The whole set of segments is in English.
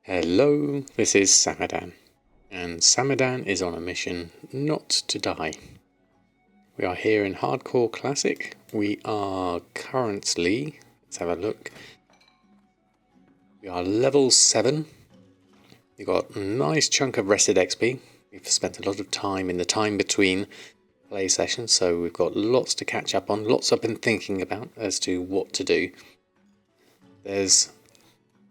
Hello, this is Samadan, and Samadan is on a mission not to die. We are here in Hardcore Classic. We are currently, let's have a look, we are level 7. We've got a nice chunk of rested XP. We've spent a lot of time in the time between play sessions, so we've got lots to catch up on, lots I've been thinking about as to what to do. There's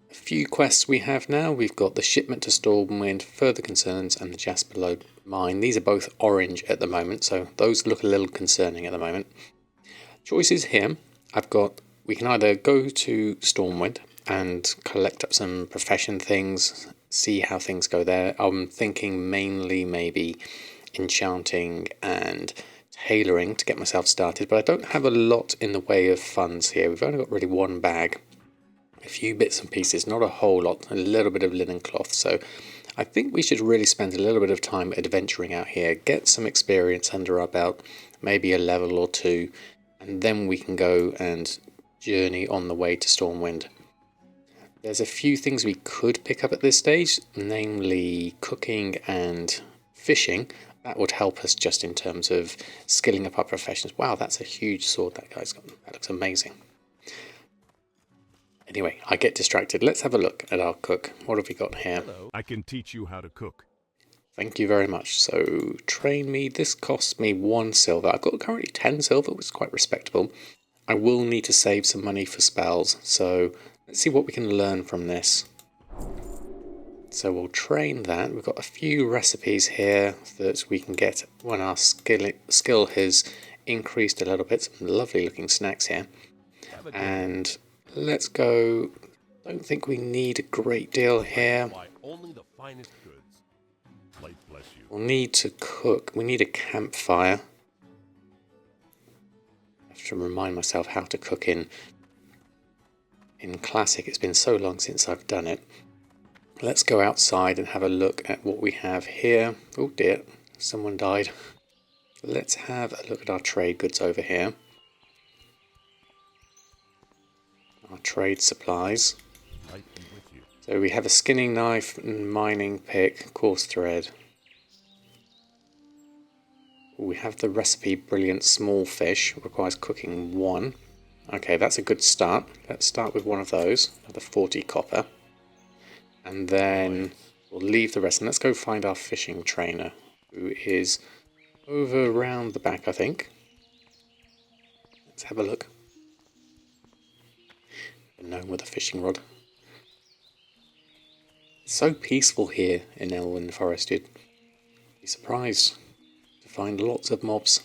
a few quests we have now. We've got the shipment to Stormwind, further concerns, and the Jasper Lode mine. These are both orange at the moment, so those look a little concerning at the moment. Choices here. We can either go to Stormwind and collect up some profession things, see how things go there. I'm thinking mainly maybe enchanting and tailoring to get myself started, but I don't have a lot in the way of funds here. We've only got really one bag. A few bits and pieces, not a whole lot, a little bit of linen cloth, so I think we should really spend a little bit of time adventuring out here, get some experience under our belt, maybe a level or two, and then we can go and journey on the way to Stormwind. There's a few things we could pick up at this stage, namely cooking and fishing. That would help us just in terms of skilling up our professions. Wow, that's a huge sword that guy's got. That looks amazing. Anyway, I get distracted. Let's have a look at our cook. What have we got here? Hello. I can teach you how to cook. Thank you very much. So, train me. This costs me 1 silver. I've got currently 10 silver, which is quite respectable. I will need to save some money for spells. So, let's see what we can learn from this. So, we'll train that. We've got a few recipes here that we can get when our skill has increased a little bit. Some lovely looking snacks here. And let's go. Don't think we need a great deal here. Only the finest goods. Light bless you. We'll need to cook. We need a campfire. I have to remind myself how to cook in Classic. It's been so long since I've done it. Let's go outside and have a look at what we have here. Oh dear, someone died. Let's have a look at our trade goods over here. Our trade supplies. So we have a skinning knife, mining pick, coarse thread. We have the recipe brilliant small fish, requires cooking 1. Okay, that's a good start. Let's start with one of those, another 40 copper. And then we'll leave the rest and let's go find our fishing trainer, who is over around the back, I think. Let's have a look. A gnome with a fishing rod. It's so peaceful here in Elwyn Forest. You'd be surprised to find lots of mobs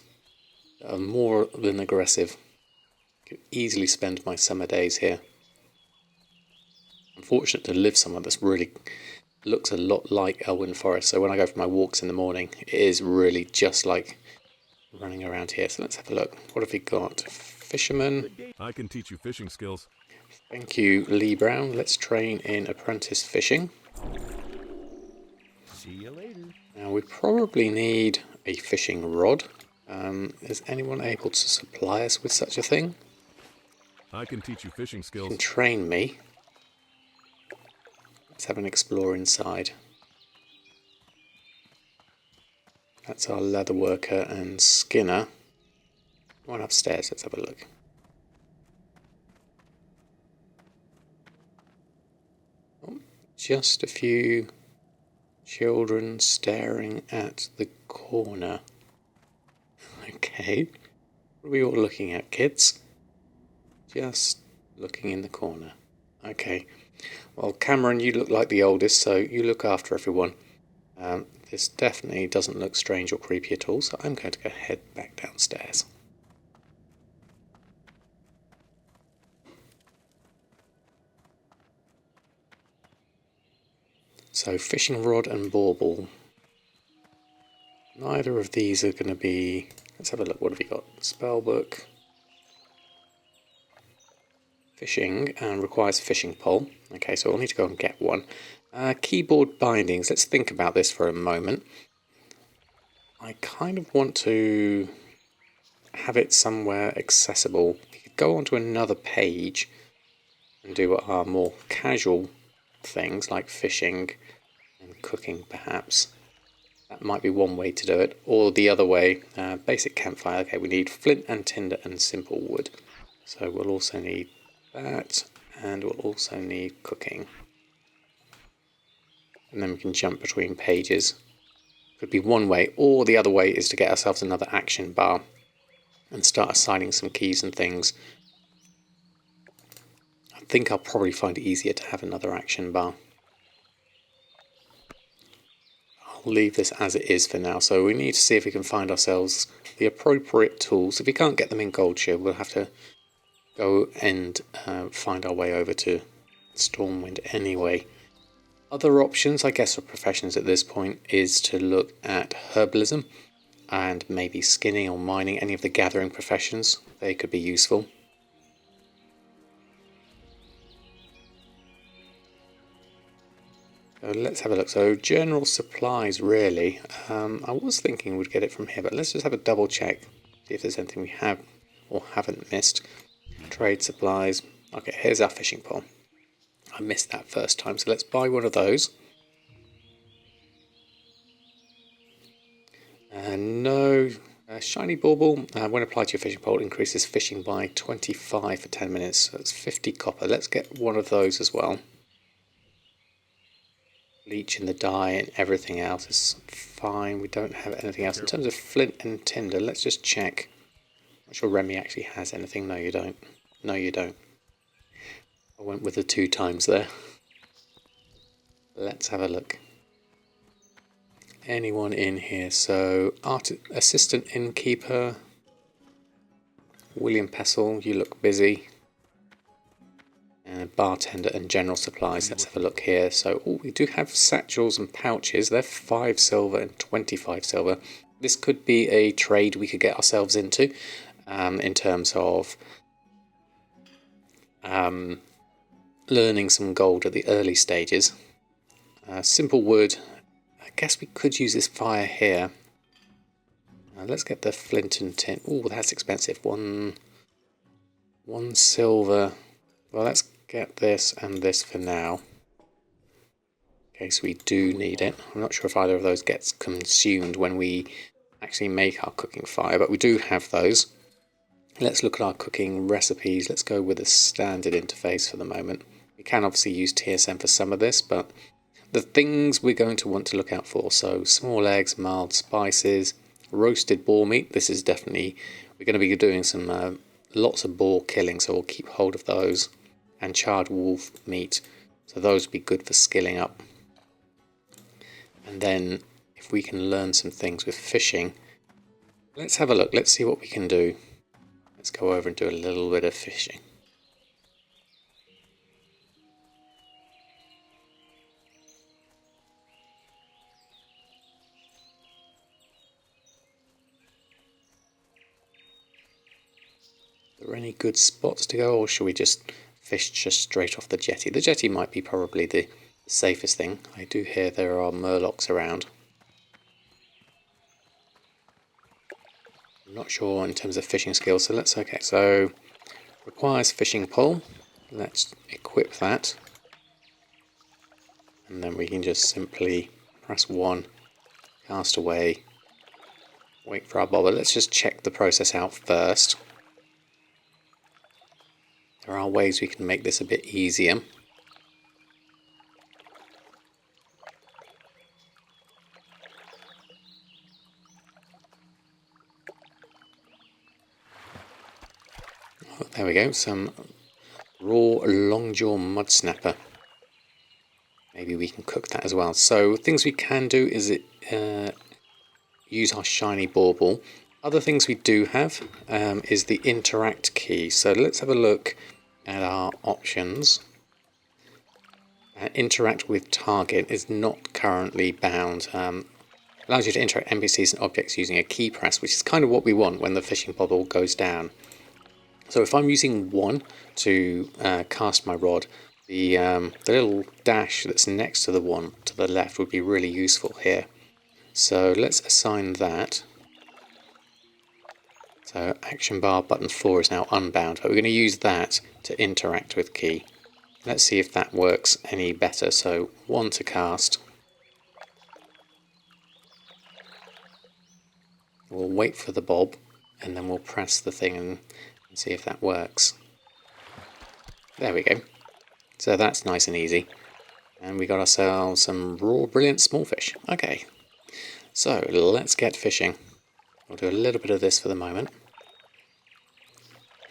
that are more than aggressive. I could easily spend my summer days here. I'm fortunate to live somewhere that's really looks a lot like Elwyn Forest, so when I go for my walks in the morning, it is really just like running around here. So let's have a look. What have we got? Fisherman. I can teach you fishing skills. Thank you, Lee Brown. Let's train in apprentice fishing. See you later. Now we probably need a fishing rod. Is anyone able to supply us with such a thing? I can teach you fishing You skills. can train me. Let's have an explore inside. That's our leather worker and skinner. One upstairs, let's have a look. Oh, just a few children staring at the corner. Okay, what are we all looking at, kids? Just looking in the corner. Okay, well, Cameron, you look like the oldest, so you look after everyone. This definitely doesn't look strange or creepy at all, so I'm going to go head back downstairs. So, fishing rod and bauble. Neither of these are going to be... Let's have a look. What have we got? Spellbook. Fishing and requires fishing pole. Okay, so I'll need to go and get one. Keyboard bindings. Let's think about this for a moment. I kind of want to have it somewhere accessible. We could go onto another page and do our more casual things like fishing and cooking perhaps. That might be one way to do it. Or the other way, basic campfire. Okay, we need flint and tinder and simple wood. So we'll also need that, and we'll also need cooking. And then we can jump between pages. Could be one way, or the other way is to get ourselves another action bar and start assigning some keys and things. I think I'll probably find it easier to have another action bar. I'll leave this as it is for now. So we need to see if we can find ourselves the appropriate tools. If we can't get them in Gold Shield, we'll have to go and find our way over to Stormwind anyway. Other options, I guess, for professions at this point is to look at herbalism and maybe skinning or mining, any of the gathering professions. They could be useful. So let's have a look. So general supplies, really. I was thinking we'd get it from here, but let's just have a double check. See if there's anything we have or haven't missed. Trade supplies. Okay, here's our fishing pole. I missed that first time, so let's buy one of those. No, shiny bauble, when applied to your fishing pole, increases fishing by 25 for 10 minutes. So that's 50 copper. Let's get one of those as well. Bleach in the dye and everything else is fine. We don't have anything else. In terms of flint and tinder, let's just check. I'm not sure Remy actually has anything. No, you don't. No, you don't. I went with the 2 times there. Let's have a look. Anyone in here? So, assistant innkeeper, William Pessel, you look busy. And bartender and general supplies. Let's have a look here. So, we do have satchels and pouches. They're 5 silver and 25 silver. This could be a trade we could get ourselves into, in terms of learning some gold at the early stages. Simple wood. I guess we could use this fire here. Let's get the flint and tin. Oh, that's expensive. One silver. Well, let's get this and this for now, in case we do need it. I'm not sure if either of those gets consumed when we actually make our cooking fire, but we do have those. Let's look at our cooking recipes. Let's go with a standard interface for the moment. We can obviously use TSM for some of this, but the things we're going to want to look out for. So small eggs, mild spices, roasted boar meat. This is definitely, we're going to be doing some lots of boar killing, so we'll keep hold of those. And charred wolf meat. So those would be good for skilling up. And then if we can learn some things with fishing, let's have a look. Let's see what we can do. Let's go over and do a little bit of fishing. Are there any good spots to go, or should we just fish just straight off the jetty? The jetty might be probably the safest thing. I do hear there are murlocs around. I'm not sure in terms of fishing skills, so let's, okay, so requires fishing pole. Let's equip that. And then we can just simply press 1, cast away, wait for our bobber. Let's just check the process out first. There are ways we can make this a bit easier. Oh, there we go, some raw longjaw mud snapper. Maybe we can cook that as well. So things we can do is use our shiny bauble. Other things we do have is the interact key. So let's have a look at our options. Interact with target is not currently bound. Allows you to interact NPCs and objects using a key press, which is kind of what we want when the fishing bobble goes down. So if I'm using 1 to cast my rod, the little dash that's next to the 1 to the left would be really useful here. So let's assign that. So action bar button 4 is now unbound, but we're going to use that to interact with key. Let's see if that works any better. So 1 to cast. We'll wait for the bob and then we'll press the thing and see if that works. There we go. So that's nice and easy. And we got ourselves some raw brilliant small fish. Okay, so let's get fishing. We'll do a little bit of this for the moment.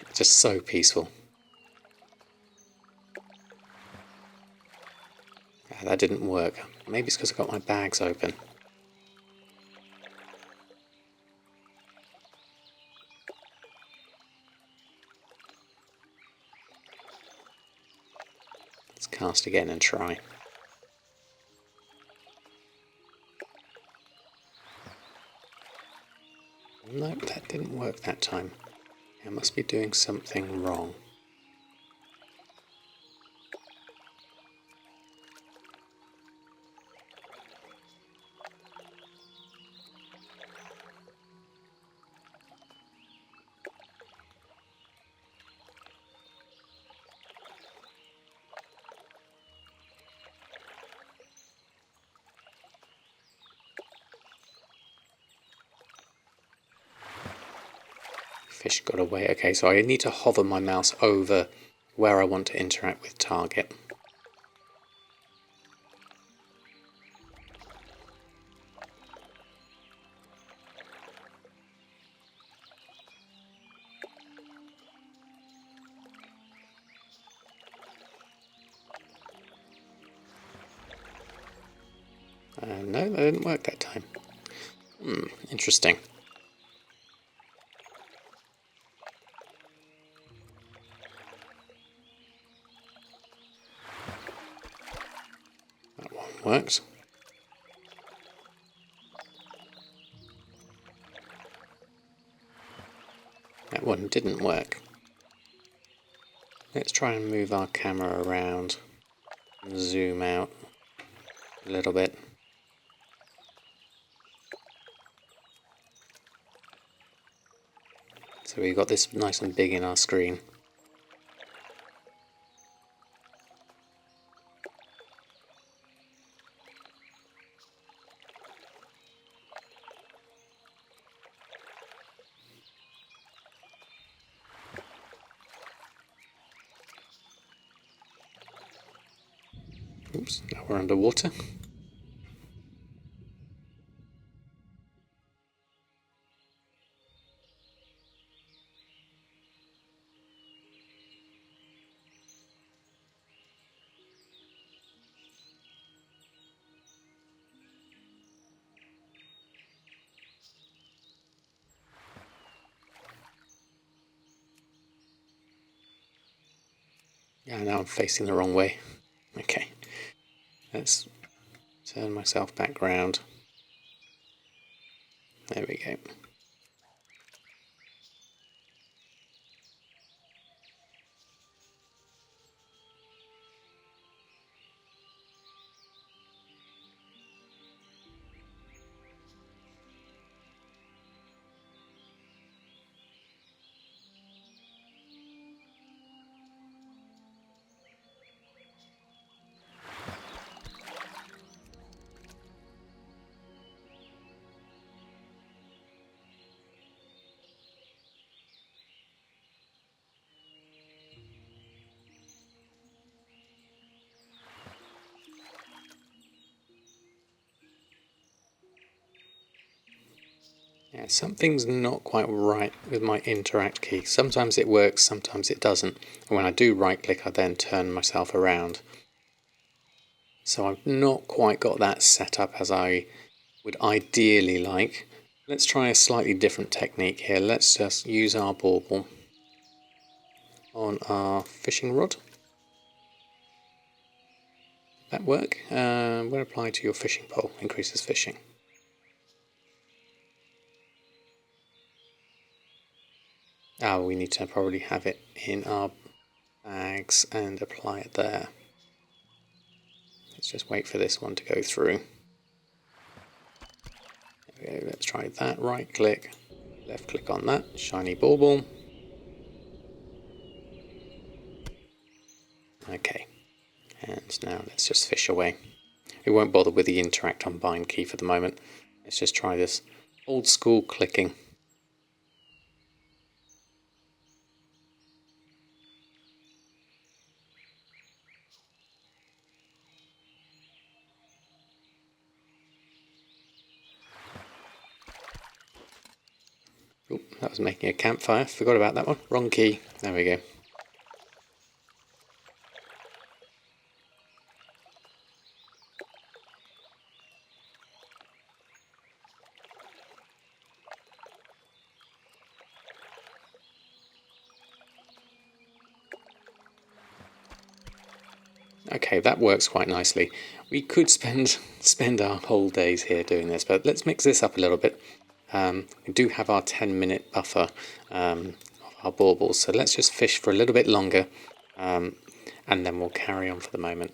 It's just so peaceful. That didn't work. Maybe it's because I've got my bags open. Let's cast again and try. Nope, that didn't work that time. I must be doing something wrong. Fish got away. Okay, so I need to hover my mouse over where I want to interact with target. No, that didn't work that time. Interesting. That one works. That one didn't work. Let's try and move our camera around and zoom out a little bit. So we've got this nice and big in our screen. Oops, now we're underwater. Yeah, now I'm facing the wrong way. Okay, let's turn myself back round. There we go. Yeah, something's not quite right with my interact key. Sometimes it works, sometimes it doesn't. And when I do right click, I then turn myself around. So I've not quite got that set up as I would ideally like. Let's try a slightly different technique here. Let's just use our bauble on our fishing rod. That work? When applied to your fishing pole, increases fishing. We need to probably have it in our bags and apply it there. Let's just wait for this one to go through. Okay, let's try that. Right click, left click on that, shiny bauble. Okay, now let's just fish away. We won't bother with the interact on bind key for the moment. Let's just try this old school clicking. Oh, that was making a campfire. Forgot about that one. Wrong key. There we go. Okay, that works quite nicely. We could spend our whole days here doing this, but let's mix this up a little bit. We do have our 10-minute buffer of our baubles, so let's just fish for a little bit longer, and then we'll carry on for the moment.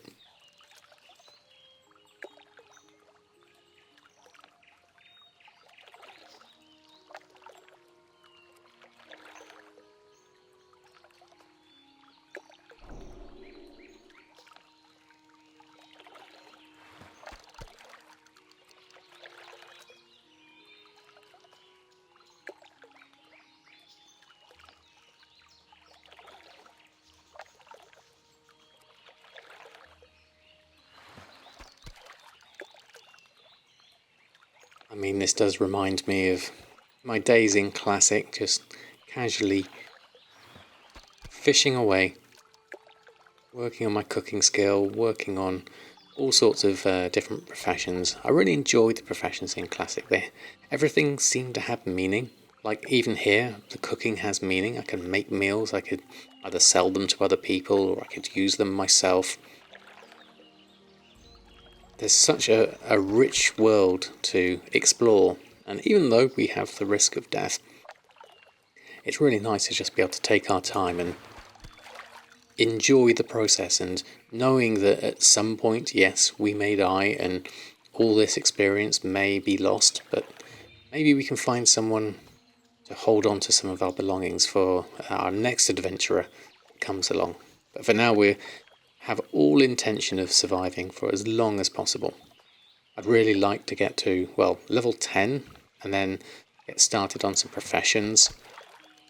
I mean, this does remind me of my days in Classic, just casually fishing away, working on my cooking skill, working on all sorts of different professions. I really enjoyed the professions in Classic. Everything seemed to have meaning. Like even here, the cooking has meaning. I could make meals, I could either sell them to other people or I could use them myself. There's such a rich world to explore, and even though we have the risk of death, it's really nice to just be able to take our time and enjoy the process, and knowing that at some point, yes, we may die and all this experience may be lost, but maybe we can find someone to hold on to some of our belongings for our next adventurer that comes along. But for now, we have all intention of surviving for as long as possible. I'd really like to get to, well, level 10 and then get started on some professions.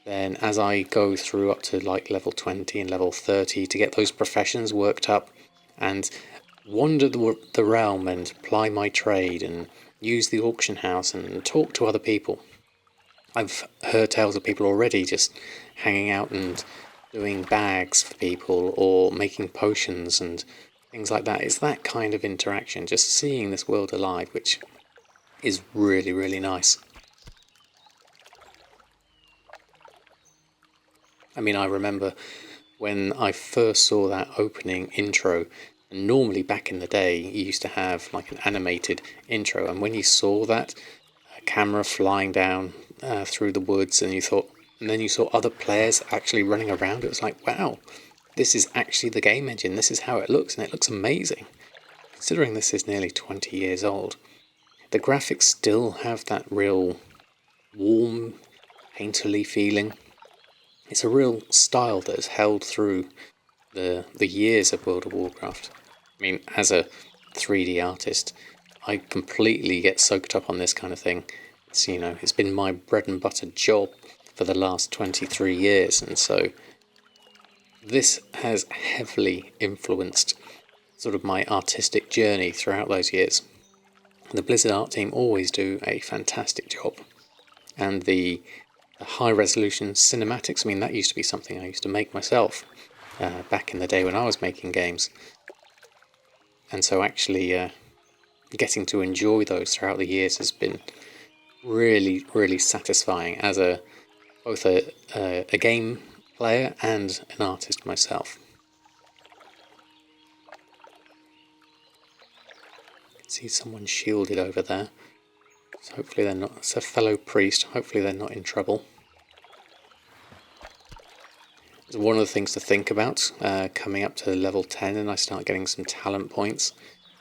Then as I go through up to like level 20 and level 30 to get those professions worked up and wander the realm and ply my trade and use the auction house and talk to other people. I've heard tales of people already just hanging out and doing bags for people or making potions and things like that. It's that kind of interaction, just seeing this world alive, which is really, really nice. I mean, I remember when I first saw that opening intro, and normally back in the day you used to have like an animated intro, and when you saw that camera flying down through the woods and then you saw other players actually running around, it was like, wow, this is actually the game engine, this is how it looks, and it looks amazing. Considering this is nearly 20 years old, the graphics still have that real warm, painterly feeling. It's a real style that has held through the years of World of Warcraft. I mean, as a 3D artist, I completely get soaked up on this kind of thing. It's been my bread and butter job for the last 23 years, and so this has heavily influenced sort of my artistic journey throughout those years. The Blizzard art team always do a fantastic job, and the high resolution cinematics, I mean, that used to be something I used to make myself back in the day when I was making games, and so actually getting to enjoy those throughout the years has been really, really satisfying as both a game player and an artist myself. I can see someone shielded over there, so hopefully they're not. It's a fellow priest. Hopefully they're not in trouble. It's one of the things to think about coming up to level 10 and I start getting some talent points.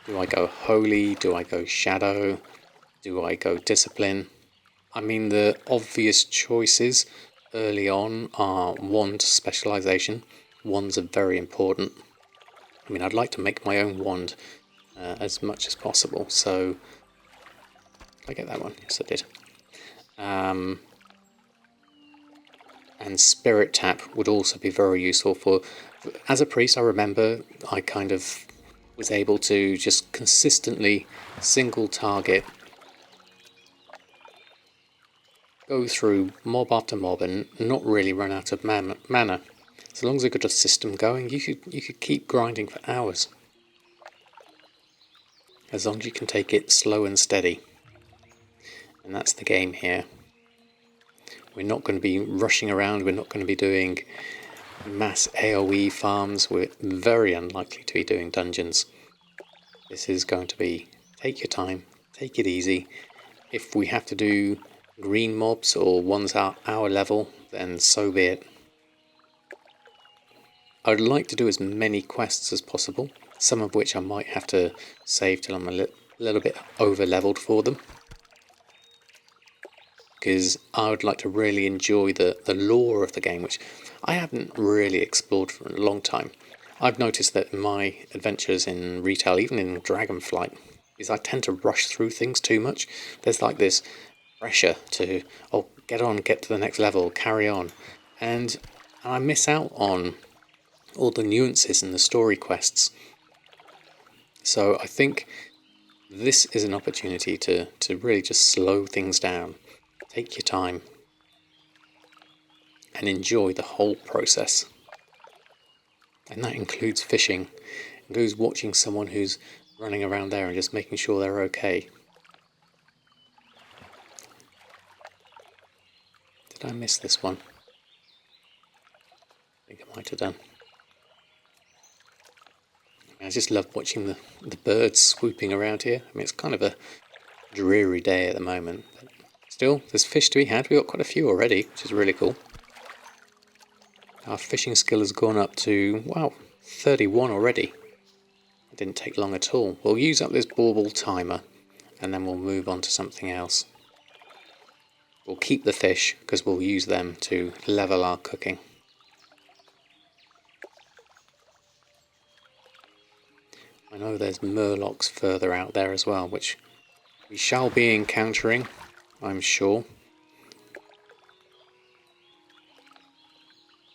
Do I go holy? Do I go shadow? Do I go discipline? I mean, the obvious choices early on are wand specialization. Wands are very important. I mean, I'd like to make my own wand as much as possible, so... Did I get that one? Yes, I did. And Spirit Tap would also be very useful for... As a priest, I remember I kind of was able to just consistently single target, go through mob after mob and not really run out of mana. As long as I got a system going, you could keep grinding for hours. As long as you can take it slow and steady. And that's the game here. We're not going to be rushing around, we're not going to be doing mass AoE farms, we're very unlikely to be doing dungeons. This is going to be take your time, take it easy. If we have to do green mobs or ones at our level, then so be it. I'd like to do as many quests as possible, some of which I might have to save till I'm a little bit over leveled for them. Because I would like to really enjoy the lore of the game, which I haven't really explored for a long time. I've noticed that in my adventures in retail, even in Dragonflight, is I tend to rush through things too much. There's like this pressure to, oh, get on, get to the next level, carry on. And I miss out on all the nuances in the story quests. So I think this is an opportunity to really just slow things down. Take your time and enjoy the whole process. And that includes fishing. It includes watching someone who's running around there and just making sure they're okay. Did I miss this one? I think I might have done. I just love watching the birds swooping around here. I mean, it's kind of a dreary day at the moment. But still, there's fish to be had. We've got quite a few already, which is really cool. Our fishing skill has gone up to, wow, 31 already. It didn't take long at all. We'll use up this bauble timer and then we'll move on to something else. We'll keep the fish because we'll use them to level our cooking. I know there's murlocs further out there as well, which we shall be encountering, I'm sure.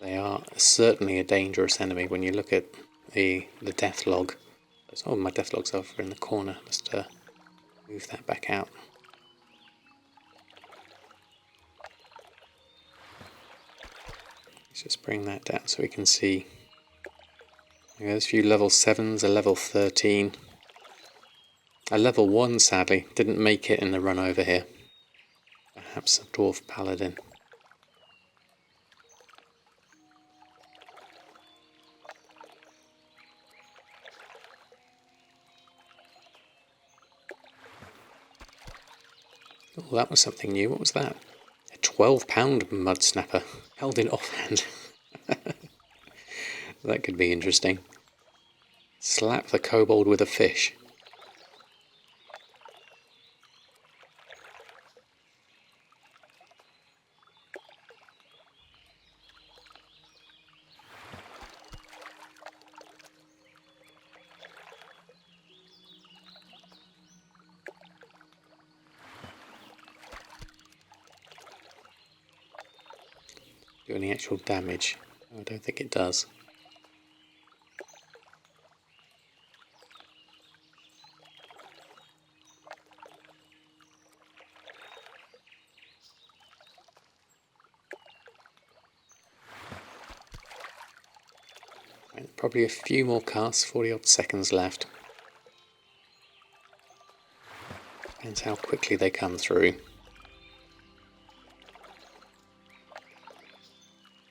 They are certainly a dangerous enemy when you look at the death log. Oh, my death log's over in the corner. Let's move that back out. Let's just bring that down so we can see. There's a few level 7s, a level 13. A level 1, sadly, didn't make it in the run over here. Perhaps a dwarf paladin. Oh, that was something new. What was that? A 12-pound mud snapper, held in offhand. That could be interesting. Slap the kobold with a fish. Do any actual damage? I don't think it does. Right, probably a few more casts, 40 odd seconds left. Depends how quickly they come through.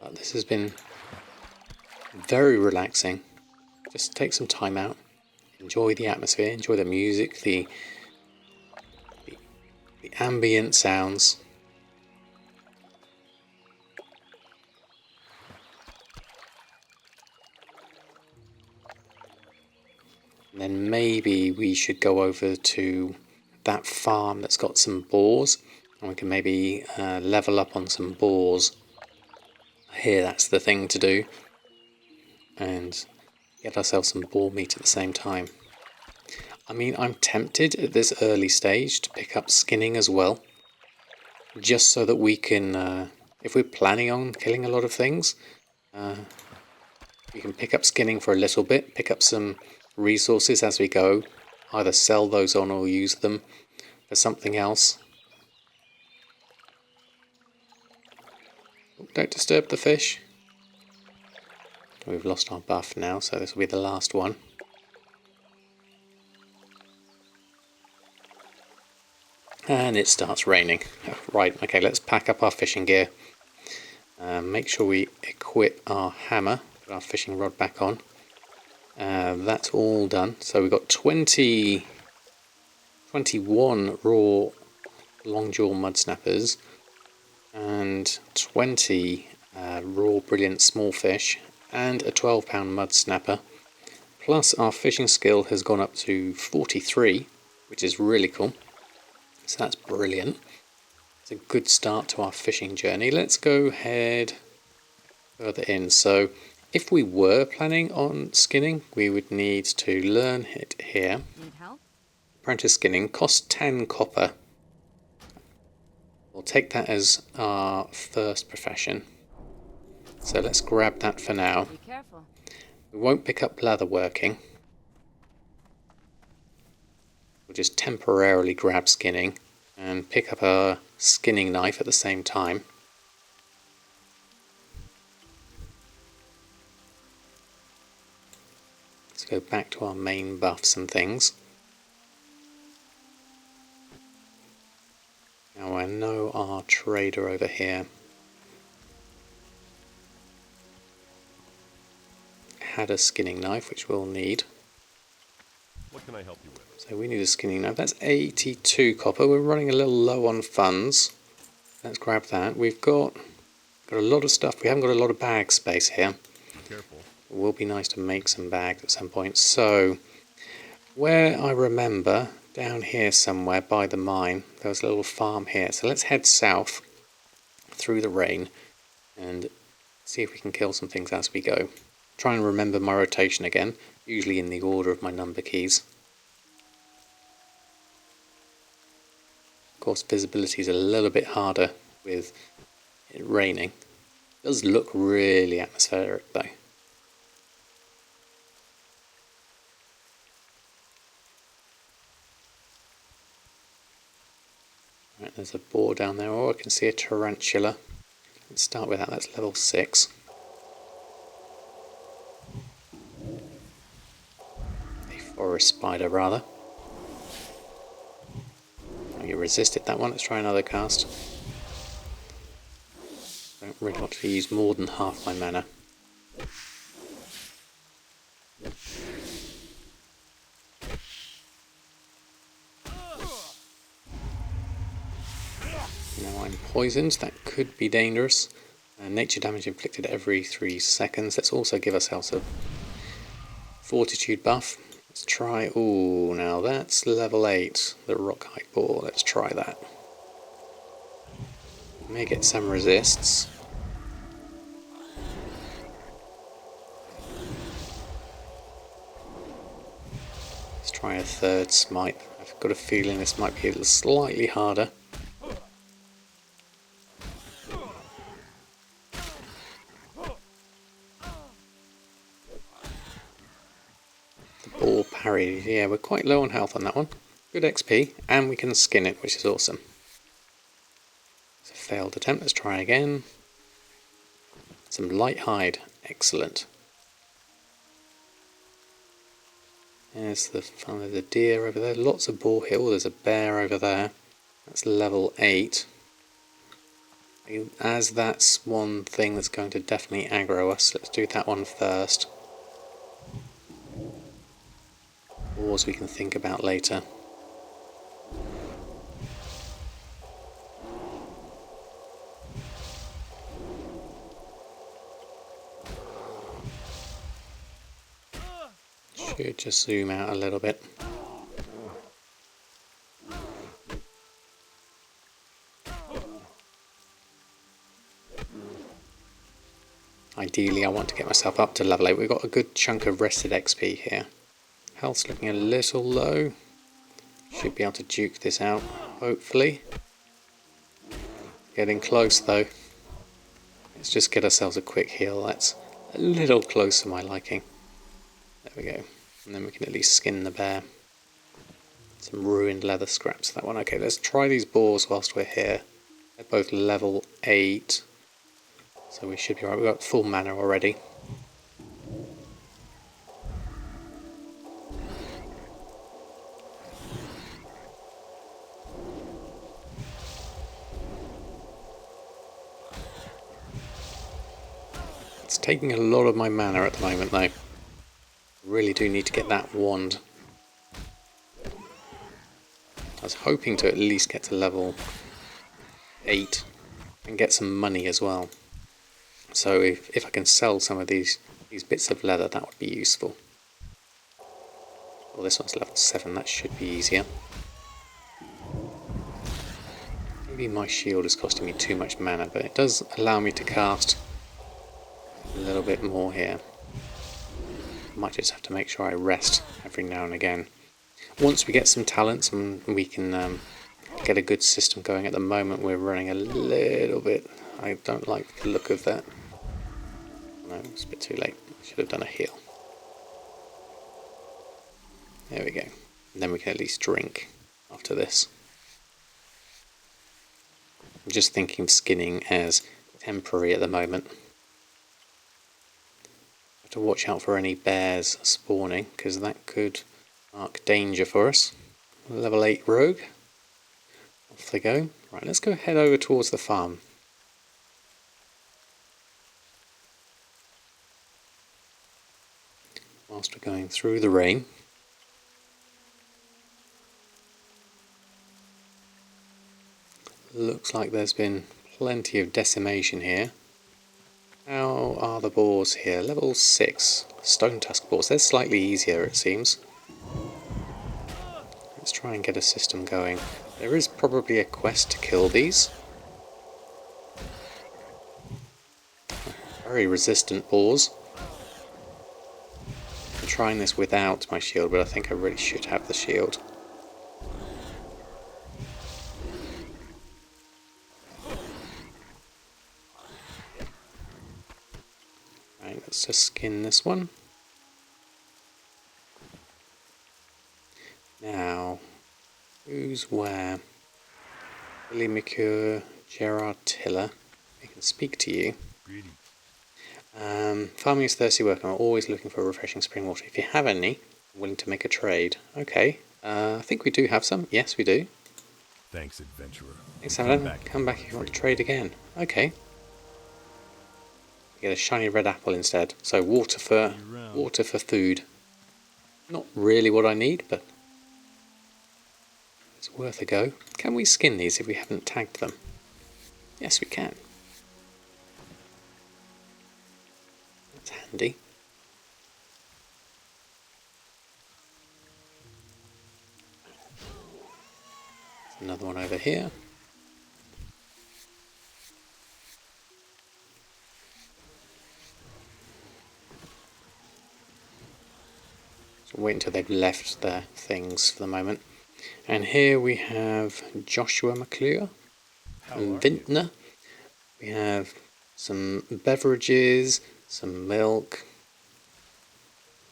But this has been very relaxing. Just take some time out, enjoy the atmosphere, enjoy the music, the ambient sounds. And then maybe we should go over to that farm that's got some boars, and we can maybe level up on some boars. I hear that's the thing to do. And get ourselves some boar meat at the same time. I mean, I'm tempted at this early stage to pick up skinning as well, just so that we can, if we're planning on killing a lot of things, we can pick up skinning for a little bit, pick up some resources as we go, either sell those on or use them for something else. Don't disturb the fish. We've lost our buff now, so this will be the last one. And it starts raining. Right, okay, let's pack up our fishing gear. Make sure we equip our hammer, put our fishing rod back on. That's all done. So we've got 21 raw long-jaw mud snappers and 20 raw brilliant small fish and a 12-pound mud snapper. Plus our fishing skill has gone up to 43, which is really cool. So that's brilliant. It's a good start to our fishing journey. Let's go ahead further in. So if we were planning on skinning, we would need to learn it here. Need help? Apprentice skinning costs 10 copper. We'll take that as our first profession. So let's grab that for now. Be careful. We won't pick up leather working. We'll just temporarily grab skinning and pick up a skinning knife at the same time. Let's go back to our main buffs and things. Now I know our trader over here had a skinning knife, which we'll need. What can I help you with? So we need a skinning knife. That's 82 copper. We're running a little low on funds. Let's grab that. We've got a lot of stuff. We haven't got a lot of bag space here. Be careful. It will be nice to make some bags at some point. So where I remember, down here somewhere by the mine, there was a little farm here. So let's head south through the rain and see if we can kill some things as we go. Try and remember my rotation again, usually in the order of my number keys. Of course, visibility is a little bit harder with it raining. It does look really atmospheric though. Right, there's a boar down there, or I can see a tarantula. Let's start with that, that's level 6. A forest spider rather. You resisted that one. Let's try another cast. Don't really want to use more than half my mana. Now I'm poisoned. That could be dangerous. Nature damage inflicted every 3 seconds. Let's also give ourselves a fortitude buff. Let's try, ooh, now that's level 8, the rockite boar. Let's try that. May get some resists. Let's try a third smite. I've got a feeling this might be a little slightly harder. Boar parry, yeah, we're quite low on health on that one. Good XP, and we can skin it, which is awesome. It's a failed attempt, let's try again. Some light hide, excellent. There's the deer over there, lots of boar here. Oh, there's a bear over there. That's level 8. As that's one thing that's going to definitely aggro us, let's do that one first. Wars we can think about later. Should just zoom out a little bit. Ideally, I want to get myself up to level 8. We've got a good chunk of rested XP here. Health's looking a little low. Should be able to duke this out, hopefully. Getting close though. Let's just get ourselves a quick heal. That's a little close for my liking. There we go. And then we can at least skin the bear. Some ruined leather scraps, that one. Okay, let's try these boars whilst we're here. They're both level 8. So we should be alright. We've got full mana already. It's taking a lot of my mana at the moment though. I really do need to get that wand. I was hoping to at least get to level 8 and get some money as well. So if I can sell some of these bits of leather, that would be useful. Well, this one's level 7, that should be easier. Maybe my shield is costing me too much mana, but it does allow me to cast a little bit more here. I might just have to make sure I rest every now and again. Once we get some talents and we can get a good system going, at the moment we're running a little bit. I don't like the look of that. No, it's a bit too late. I should have done a heal. There we go. And then we can at least drink after this. I'm just thinking of skinning as temporary at the moment. Have to watch out for any bears spawning, because that could mark danger for us. Level 8 rogue. Off they go. Right, let's go head over towards the farm. Whilst we're going through the rain. Looks like there's been plenty of decimation here. How are the boars here? Level 6. Stone tusk boars. They're slightly easier, it seems. Let's try and get a system going. There is probably a quest to kill these. Very resistant boars. I'm trying this without my shield, but I think I really should have the shield. Right, let's just skin this one. Now, who's where? Billy McCure, Gerard Tiller. I can speak to you. Farming is thirsty work. I'm always looking for refreshing spring water. If you have any, I'm willing to make a trade. Okay. I think we do have some. Yes, we do. Thanks, adventurer. Thanks, Samadan. Come back if you want to trade again. Okay. We get a shiny red apple instead. So water for food. Not really what I need, but it's worth a go. Can we skin these if we haven't tagged them? Yes, we can. That's handy. Another one over here. So wait until they've left their things for the moment. And here we have Joshua McClure and Vintner. We have some beverages, some milk,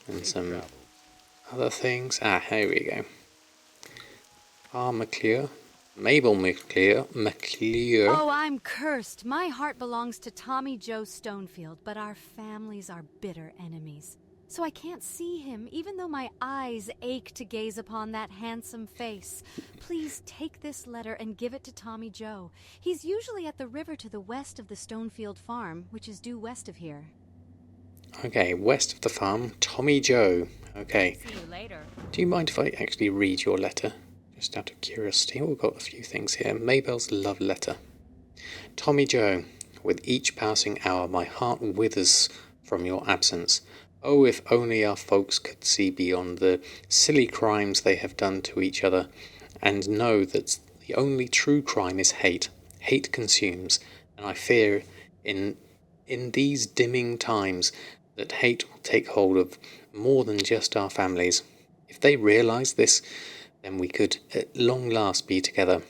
and some other things. Ah, here we go. McClure. Mabel McClure. Oh, I'm cursed. My heart belongs to Tommy Joe Stonefield, but our families are bitter enemies. So I can't see him, even though my eyes ache to gaze upon that handsome face. Please take this letter and give it to Tommy Joe. He's usually at the river to the west of the Stonefield farm, which is due west of here. Okay, west of the farm, Tommy Joe. Okay. See you later. Do you mind if I actually read your letter? Just out of curiosity. We've got a few things here. Mabel's love letter. Tommy Joe, with each passing hour my heart withers from your absence. Oh, if only our folks could see beyond the silly crimes they have done to each other, and know that the only true crime is hate. Hate consumes, and I fear in in these dimming times that hate will take hold of more than just our families. If they realise this, then we could at long last be together.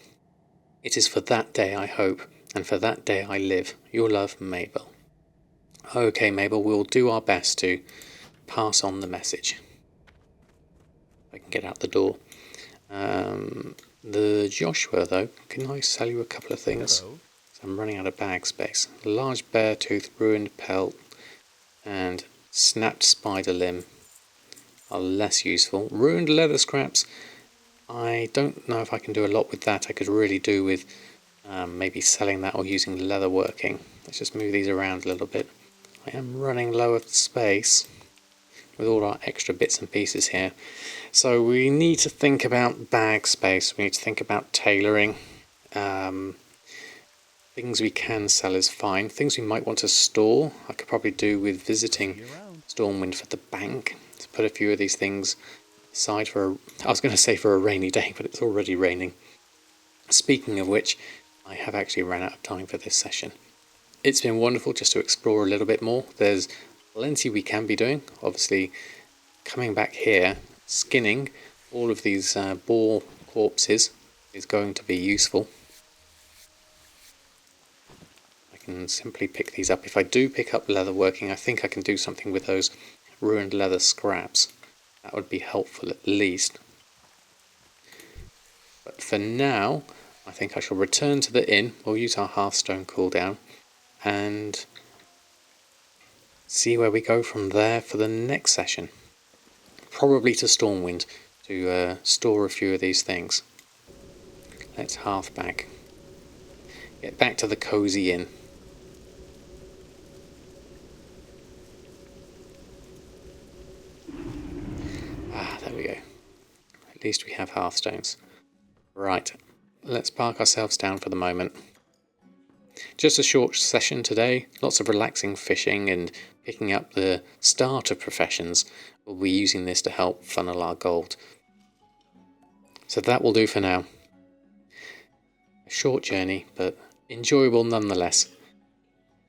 It is for that day I hope, and for that day I live. Your love, Mabel. Okay, Mabel, we'll do our best to pass on the message. I can get out the door. The Joshua, though, can I sell you a couple of things? Hello. So I'm running out of bag space. A large bear tooth, ruined pelt, and snapped spider limb are less useful. Ruined leather scraps, I don't know if I can do a lot with that. I could really do with maybe selling that or using leather working. Let's just move these around a little bit. I am running low of space with all our extra bits and pieces here. So we need to think about bag space. We need to think about tailoring. Things we can sell is fine. Things we might want to store, I could probably do with visiting Stormwind for the bank. To put a few of these things aside for I was going to say for a rainy day, but it's already raining. Speaking of which, I have actually ran out of time for this session. It's been wonderful just to explore a little bit more. There's plenty we can be doing. Obviously, coming back here, skinning all of these boar corpses is going to be useful. I can simply pick these up. If I do pick up leather working, I think I can do something with those ruined leather scraps. That would be helpful at least. But for now, I think I shall return to the inn. We'll use our Hearthstone cooldown and see where we go from there for the next session. Probably to Stormwind to store a few of these things. Let's half back. Get back to the cosy inn. There we go. At least we have Hearthstones. Right, let's park ourselves down for the moment. Just a short session today, lots of relaxing fishing and picking up the start of professions. We'll be using this to help funnel our gold. So that will do for now. A short journey, but enjoyable nonetheless.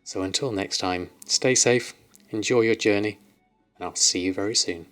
So until next time, stay safe, enjoy your journey, and I'll see you very soon.